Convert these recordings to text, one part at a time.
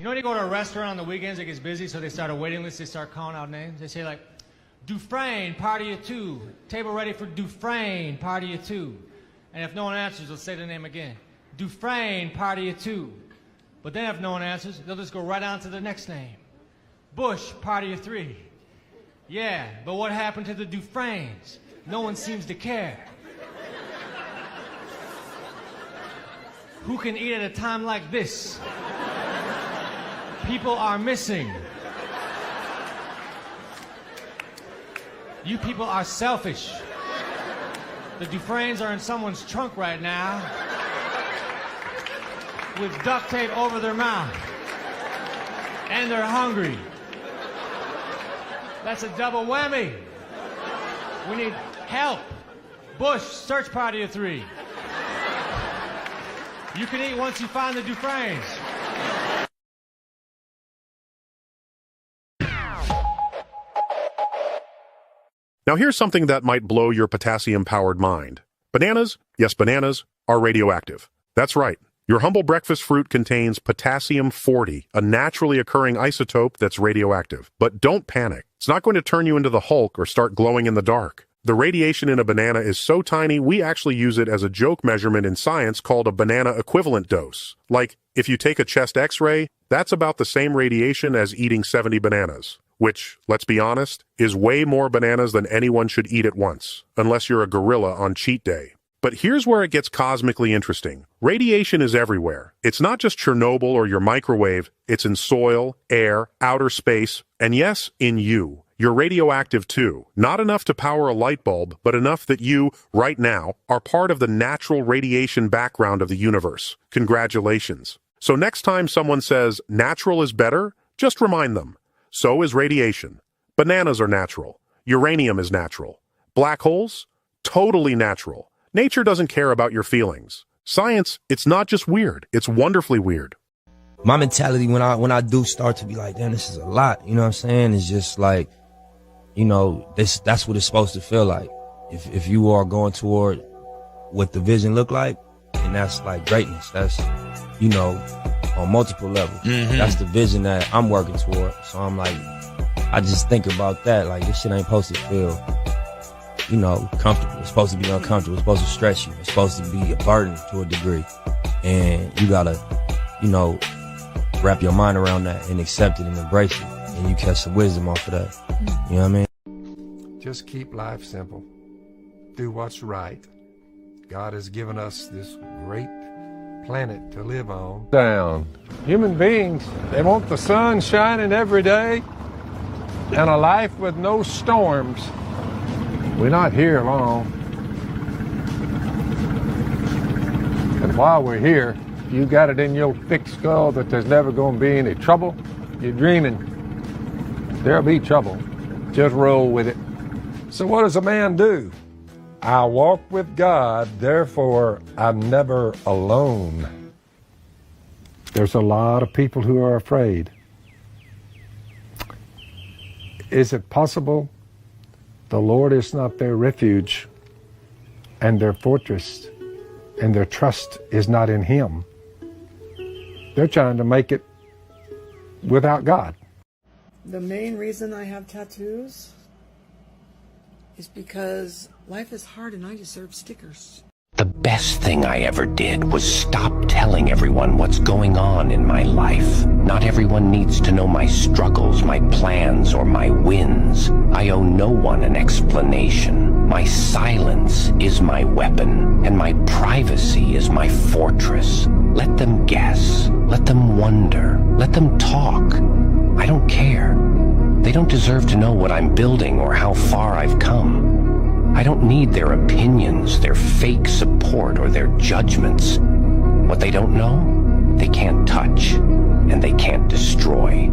You know when you go to a restaurant on the weekends, it gets busy, so they start a waiting list, they start calling out names. They say like, Dufresne, party of 2. Table ready for Dufresne, party of 2. And if no one answers, they'll say the name again. Dufresne, party of 2. But then if no one answers, they'll just go right on to the next name. Bush, party of 3. Yeah, but what happened to the Dufresnes? No one seems to care. Who can eat at a time like this? People are missing. You people are selfish. The Dufresnes are in someone's trunk right now with duct tape over their mouth. And they're hungry. That's a double whammy. We need help. Bush, search party of 3. You can eat once you find the Dufresnes. Now here's something that might blow your potassium-powered mind. Bananas, yes, bananas, are radioactive. That's right. Your humble breakfast fruit contains potassium-40, a naturally occurring isotope that's radioactive. But don't panic. It's not going to turn you into the Hulk or start glowing in the dark. The radiation in a banana is so tiny, we actually use it as a joke measurement in science called a banana equivalent dose. Like, if you take a chest x-ray, that's about the same radiation as eating 70 bananas. Which, let's be honest, is way more bananas than anyone should eat at once, unless you're a gorilla on cheat day. But here's where it gets cosmically interesting. Radiation is everywhere. It's not just Chernobyl or your microwave, it's in soil, air, outer space, and yes, in you. You're radioactive too. Not enough to power a light bulb, but enough that you, right now, are part of the natural radiation background of the universe. Congratulations. So next time someone says natural is better, just remind them. So is radiation. Bananas are natural. Uranium is natural. Black holes? Totally natural. Nature doesn't care about your feelings. Science, it's not just weird, it's wonderfully weird. My mentality when I do start to be like, damn, this is a lot, you know what I'm saying? It's just like, you know, that's what it's supposed to feel like. If you are going toward what the vision look like, and that's like greatness. That's, you know, on multiple levels. That's the vision that I'm working toward. So I'm like, I just think about that. Like, this shit ain't supposed to feel, you know, comfortable. It's supposed to be uncomfortable. It's supposed to stretch you. It's supposed to be a burden to a degree. And you gotta, you know, wrap your mind around that and accept it and embrace it. And you catch some wisdom off of that. You know what I mean? Just keep life simple. Do what's right. God has given us this great planet to live on. Down. Human beings, they want the sun shining every day and a life with no storms. We're not here long. And while we're here, you got it in your thick skull that there's never going to be any trouble. You're dreaming. There'll be trouble. Just roll with it. So what does a man do? I walk with God, therefore I'm never alone. There's a lot of people who are afraid. Is it possible the Lord is not their refuge and their fortress and their trust is not in Him? They're trying to make it without God. The main reason I have tattoos is because life is hard and I deserve stickers. The best thing I ever did was stop telling everyone what's going on in my life. Not everyone needs to know my struggles, my plans, or my wins. I owe no one an explanation. My silence is my weapon, and my privacy is my fortress. Let them guess. Let them wonder. Let them talk. I don't care. They don't deserve to know what I'm building or how far I've come. I don't need their opinions, their fake support, or their judgments. What they don't know, they can't touch, and they can't destroy.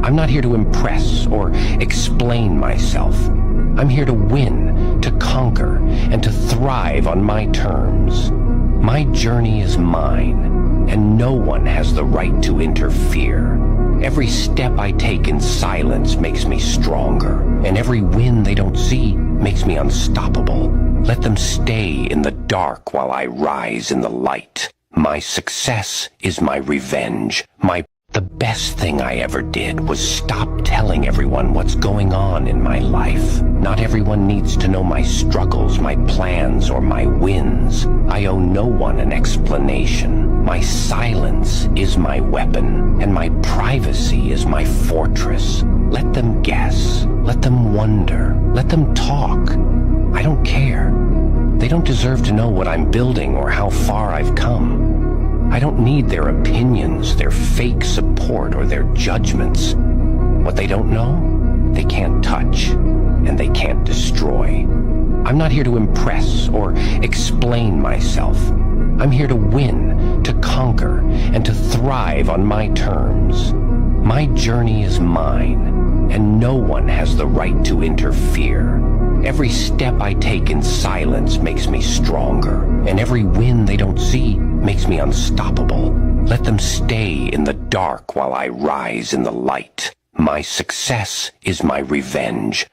I'm not here to impress or explain myself. I'm here to win, to conquer, and to thrive on my terms. My journey is mine, and no one has the right to interfere. Every step I take in silence makes me stronger, and every win they don't see makes me unstoppable. Let them stay in the dark while I rise in the light. My success is my revenge. My The best thing I ever did was stop telling everyone what's going on in my life. Not everyone needs to know my struggles, my plans, or my wins. I owe no one an explanation. My silence is my weapon, and my privacy is my fortress. Let them guess. Let them wonder. Let them talk. I don't care. They don't deserve to know what I'm building or how far I've come. I don't need their opinions, their fake support, or their judgments. What they don't know, they can't touch, and they can't destroy. I'm not here to impress or explain myself. I'm here to win, to conquer, and to thrive on my terms. My journey is mine, and no one has the right to interfere. Every step I take in silence makes me stronger, and every win they don't see makes me unstoppable. Let them stay in the dark while I rise in the light. My success is my revenge.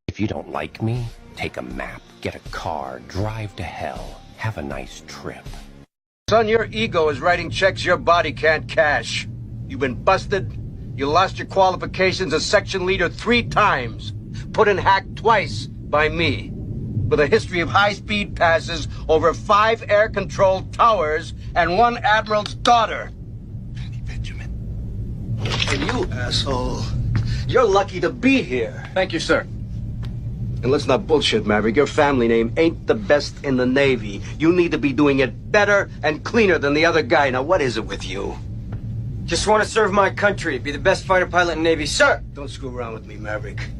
If you don't like me, take a map, get a car, drive to hell. Have a nice trip. Son, your ego is writing checks your body can't cash. You've been busted. You lost your qualifications as section leader 3 times. Put in hack twice by me. With a history of high-speed passes over 5 air-controlled towers and 1 admiral's daughter. Benjamin. And you, asshole, you're lucky to be here. Thank you, sir. And let's not bullshit, Maverick. Your family name ain't the best in the Navy. You need to be doing it better and cleaner than the other guy. Now, what is it with you? Just want to serve my country, be the best fighter pilot in the Navy, sir. Don't screw around with me, Maverick.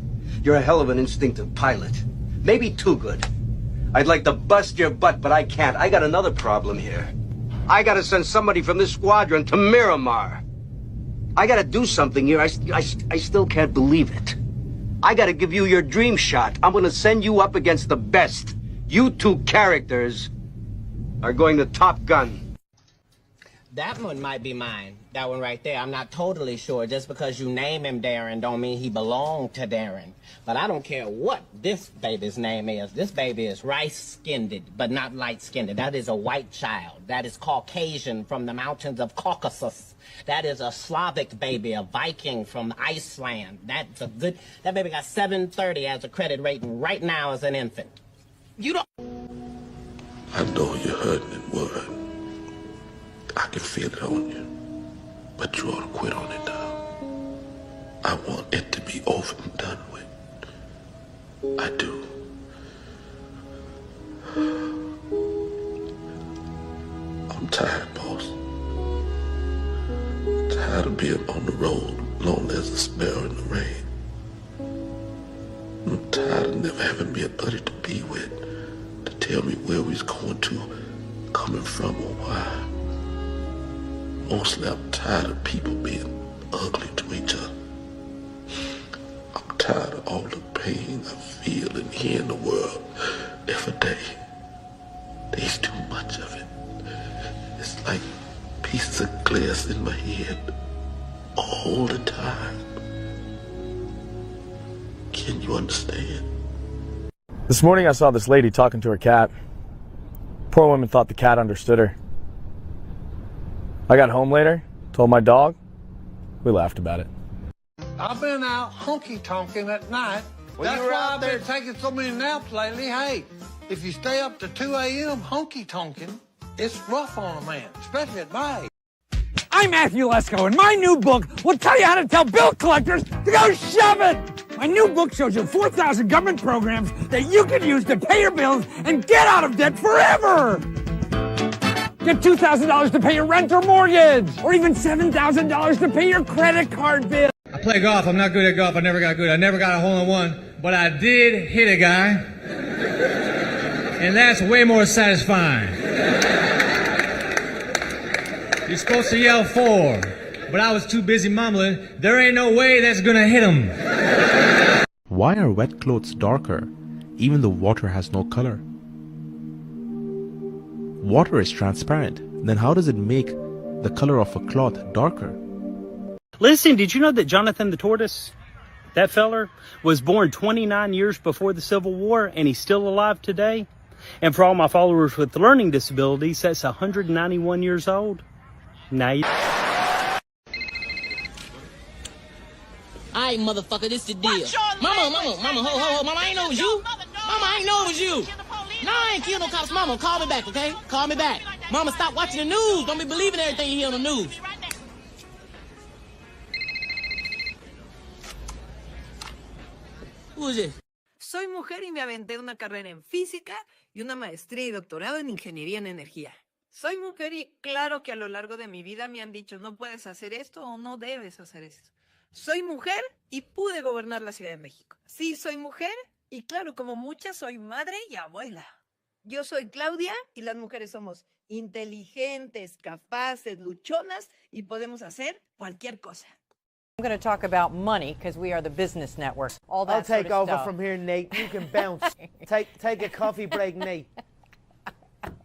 You're a hell of an instinctive pilot. Maybe too good. I'd like to bust your butt, but I can't. I got another problem here. I gotta send somebody from this squadron to Miramar. I gotta do something here. I still can't believe it. I gotta give you your dream shot. I'm gonna send you up against the best. You 2 characters are going to Top Gun. That one might be mine. That one right there. I'm not totally sure. Just because you name him Darren don't mean he belonged to Darren. But I don't care what this baby's name is. This baby is rice-skinned, but not light-skinned. That is a white child. That is Caucasian from the mountains of Caucasus. That is a Slavic baby, a Viking from Iceland. That's a good... That baby got 730 as a credit rating right now as an infant. You don't... I know you're hurting and worried. I can feel it on you. But you ought to quit on it now. I want it to be over and done with. I do. I'm tired, boss. Tired of being on the road, lonely as a sparrow in the rain. I'm tired of never having me a buddy to be with, to tell me where we's going to, coming from, or why. Mostly I'm tired of people being ugly to each other. I'm tired of all the pain I feel and hear in the world every day. There's too much of it. It's like pieces of glass in my head all the time. Can you understand? This morning I saw this lady talking to her cat. Poor woman thought the cat understood her. I got home later, told my dog, we laughed about it. I've been out honky-tonking at night. That's why I've been taking so many naps lately. Hey, if you stay up to 2 a.m. honky-tonking, it's rough on a man, especially at my age. I'm Matthew Lesko, and my new book will tell you how to tell bill collectors to go shoving. My new book shows you 4,000 government programs that you can use to pay your bills and get out of debt forever. Get $2,000 to pay your rent or mortgage, or even $7,000 to pay your credit card bill. I play golf. I'm not good at golf. I never got good. I never got a hole-in-one, but I did hit a guy, and that's way more satisfying. You're supposed to yell 4, but I was too busy mumbling, there ain't no way that's gonna hit him. Why are wet clothes darker, even though water has no color? Water is transparent, then how does it make the color of a cloth darker? Listen, did you know that Jonathan the Tortoise, that feller, was born 29 years before the Civil War and he's still alive today? And for all my followers with learning disabilities, that's 191 years old. Now you... All right, motherfucker, this the deal. Mama, mama, I ain't know it was you. Mama, I ain't know it was you. No, I ain't kill no cops. Mama, call me back, okay? Call me back. Mama, stop watching the news. Don't be believing everything you hear on the news. Who is this? Soy mujer y me aventé una carrera en física y una maestría y doctorado en ingeniería en energía. Soy mujer y claro que a lo largo de mi vida me han dicho no puedes hacer esto o no debes hacer esto. Soy mujer y pude gobernar la Ciudad de México. Sí, soy mujer y claro, como muchas, soy madre y abuela. Yo soy Claudia y las mujeres somos inteligentes, capaces, luchonas y podemos hacer cualquier cosa. I'm going to talk about money because we are the business network. All that I'll take sort of over stuff. from here, Nate. You can bounce. take a coffee break, Nate.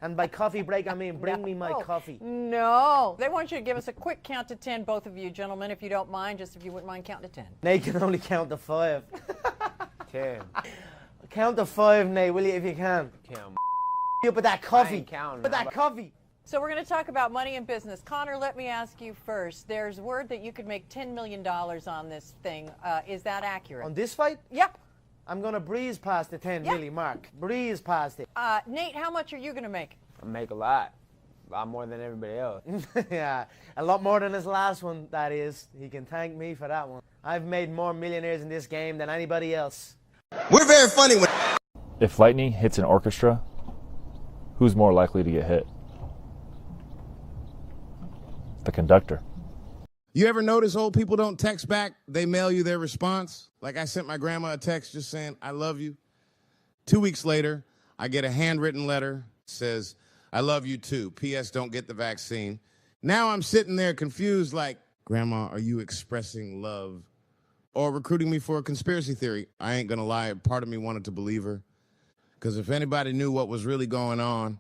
And by coffee break, I mean bring me my coffee. No. They want you to give us a quick count to 10, both of you gentlemen, if you don't mind, just if you wouldn't mind counting to 10. Nate can only count to 5. 10. Count to 5, Nate, will you, if you can? Count. You put that coffee. Counting. Put that coffee. So we're going to talk about money and business. Connor, let me ask you first. There's word that you could make $10 million on this thing. Is that accurate? On this fight? Yep. I'm going to breeze past the 10 million mark. Breeze past it. Nate, how much are you going to make? I make a lot. A lot more than everybody else. Yeah, a lot more than his last one, that is. He can thank me for that one. I've made more millionaires in this game than anybody else. We're very funny when... If lightning hits an orchestra, who's more likely to get hit? The conductor. You ever notice old people don't text back? They mail you their response. Like I sent my grandma a text just saying, I love you. 2 weeks later, I get a handwritten letter. Says, I love you too. P.S. Don't get the vaccine. Now I'm sitting there confused like, Grandma, are you expressing love or recruiting me for a conspiracy theory? I ain't gonna lie. Part of me wanted to believe her. Because if anybody knew what was really going on,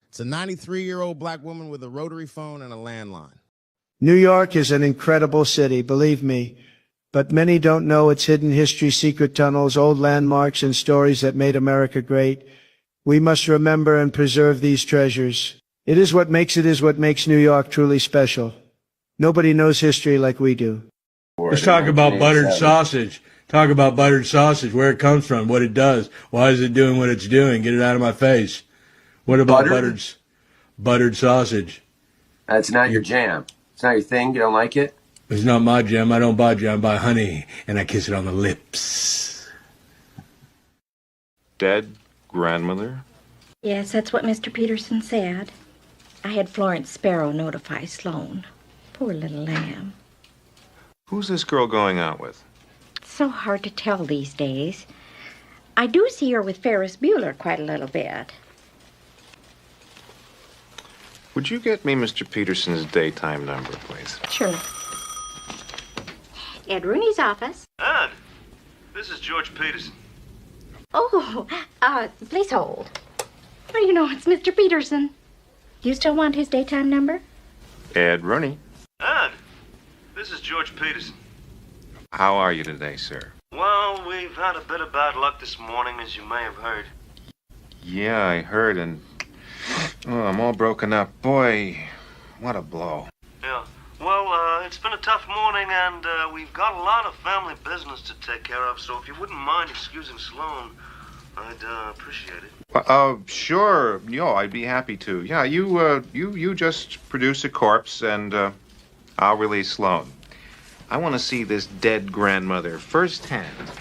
it's a 93-year-old black woman with a rotary phone and a landline. New York is an incredible city, believe me. But many don't know its hidden history, secret tunnels, old landmarks, and stories that made America great. We must remember and preserve these treasures. It is what makes New York truly special. Nobody knows history like we do. Let's talk about buttered sausage. Talk about buttered sausage, where it comes from, what it does. Why is it doing what it's doing? Get it out of my face. What about buttered sausage? That's not your jam. It's not your thing. You don't like it? It's not my jam. I don't buy jam. I buy honey, and I kiss it on the lips. Dead grandmother? Yes, that's what Mr. Peterson said. I had Florence Sparrow notify Sloan. Poor little lamb. Who's this girl going out with? It's so hard to tell these days. I do see her with Ferris Bueller quite a little bit. Would you get me Mr. Peterson's daytime number, please? Sure. Ed Rooney's office. Ed, this is George Peterson. Oh, please hold. Oh, you know, it's Mr. Peterson. Do you still want his daytime number? Ed Rooney. Ed, this is George Peterson. How are you today, sir? Well, we've had a bit of bad luck this morning, as you may have heard. Yeah, I heard, and I'm all broken up. Boy, what a blow. Yeah. Well, it's been a tough morning, and we've got a lot of family business to take care of, so if you wouldn't mind excusing Sloan, I'd appreciate it. Sure. I'd be happy to. Yeah, you just produce a corpse, and I'll release Sloan. I want to see this dead grandmother firsthand.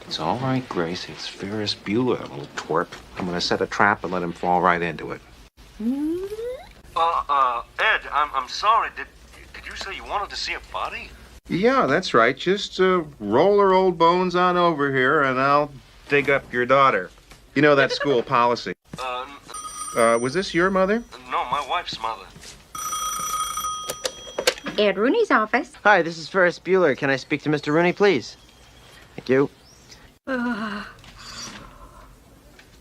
It's all right, Grace. It's Ferris Bueller, little twerp. I'm going to set a trap and let him fall right into it. Ed, I'm sorry. Did you say you wanted to see a body? Yeah, that's right. Just roll her old bones on over here, and I'll dig up your daughter. You know that school policy. Was this your mother? No, my wife's mother. Ed Rooney's office. Hi, this is Ferris Bueller. Can I speak to Mr. Rooney, please? Thank you.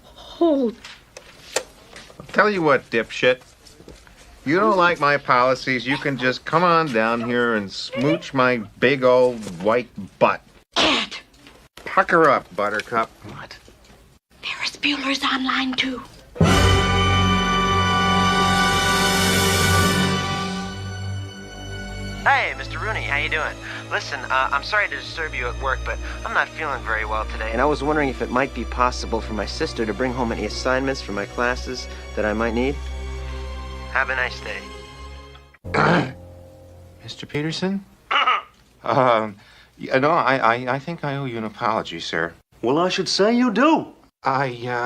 Hold. I'll tell you what, dipshit. You don't like my policies, you can just come on down here and smooch my big old white butt. Ed! Pucker up, buttercup. What? Ferris Bueller's online, too. Hey, Mr. Rooney, how you doing? Listen, I'm sorry to disturb you at work, but I'm not feeling very well today, and I was wondering if it might be possible for my sister to bring home any assignments for my classes that I might need. Have a nice day. Mr. Peterson? I think I owe you an apology, sir. Well, I should say you do. Well,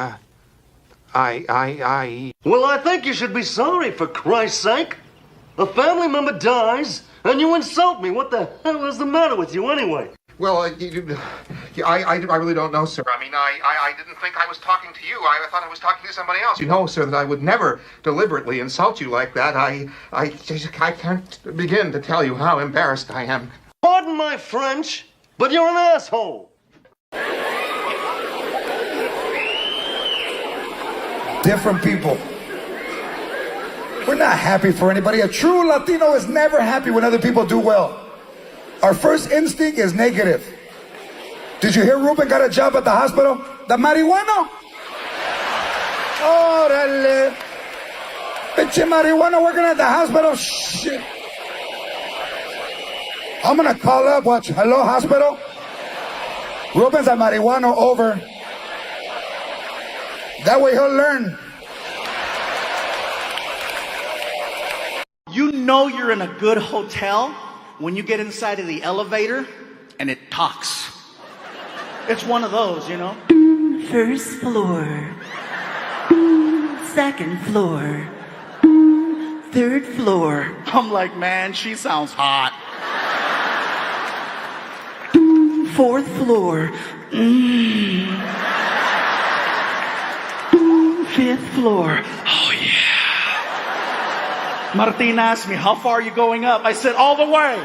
I think you should be sorry, for Christ's sake. A family member dies, and you insult me. What the hell is the matter with you, anyway? Well, I really don't know, sir. I mean, I didn't think I was talking to you. I thought I was talking to somebody else. You know, sir, that I would never deliberately insult you like that. I can't begin to tell you how embarrassed I am. Pardon my French, but you're an asshole. Different people. We're not happy for anybody. A true Latino is never happy when other people do well. Our first instinct is negative. Did you hear Ruben got a job at the hospital? The marihuana? Órale. Pinche marijuana working at the hospital? Shit. I'm gonna call up, watch, hello, hospital? Ruben's a marijuana, over. That way he'll learn. You know you're in a good hotel when you get inside of the elevator and it talks. It's one of those, you know? First floor. Second floor. Third floor. I'm like, man, she sounds hot. Fourth floor. Fifth floor. Oh, yeah. Martin asked me, how far are you going up? I said, all the way.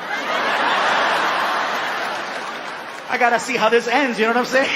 I gotta see how this ends, you know what I'm saying?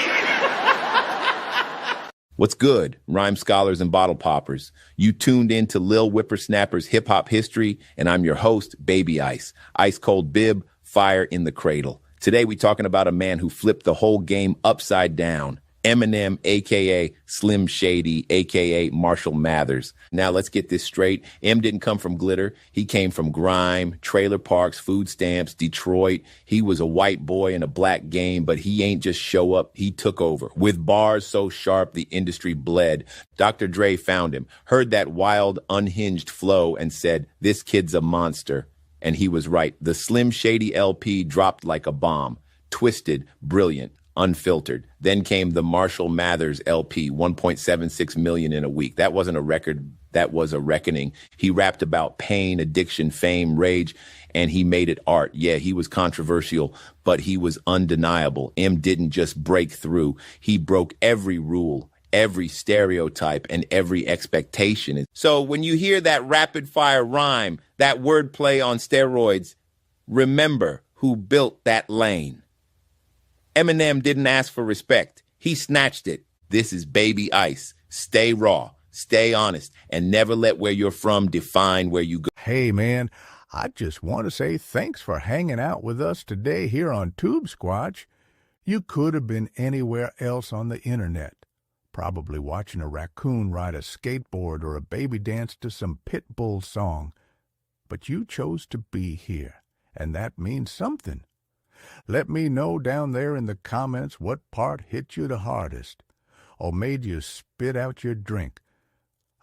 What's good, rhyme scholars and bottle poppers? You tuned in to Lil Whipper Snappers Hip Hop History, and I'm your host, Baby Ice. Ice cold bib, fire in the cradle. Today we talking about a man who flipped the whole game upside down. Eminem, a.k.a. Slim Shady, a.k.a. Marshall Mathers. Now, let's get this straight. M didn't come from glitter. He came from grime, trailer parks, food stamps, Detroit. He was a white boy in a black game, but he ain't just show up. He took over. With bars so sharp, the industry bled. Dr. Dre found him, heard that wild, unhinged flow, and said, this kid's a monster. And he was right. The Slim Shady LP dropped like a bomb. Twisted, brilliant, unfiltered. Then came the Marshall Mathers LP, 1.76 million in a week. That wasn't a record. That was a reckoning. He rapped about pain, addiction, fame, rage, and he made it art. Yeah, he was controversial, but he was undeniable. M didn't just break through. He broke every rule, every stereotype, and every expectation. So when you hear that rapid fire rhyme, that wordplay on steroids, remember who built that lane. Eminem didn't ask for respect. He snatched it. This is Baby Ice. Stay raw, stay honest, and never let where you're from define where you go. Hey, man, I just want to say thanks for hanging out with us today here on tubesquatch. You could have been anywhere else on the internet, probably watching a raccoon ride a skateboard or a baby dance to some Pitbull song. But you chose to be here, and that means something. Let me know down there in the comments what part hit you the hardest or made you spit out your drink.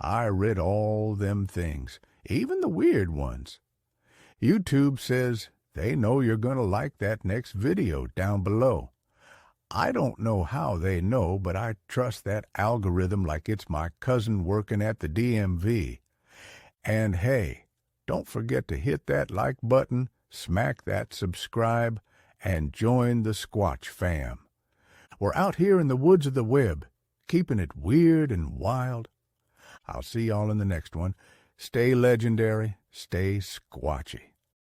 I read all them things, even the weird ones. YouTube says they know you're going to like that next video down below. I don't know how they know, but I trust that algorithm like it's my cousin working at the DMV. And hey, don't forget to hit that like button, smack that subscribe, and join the Squatch fam. We're out here in the woods of the web, keeping it weird and wild. I'll see y'all in the next one. Stay legendary, stay squatchy.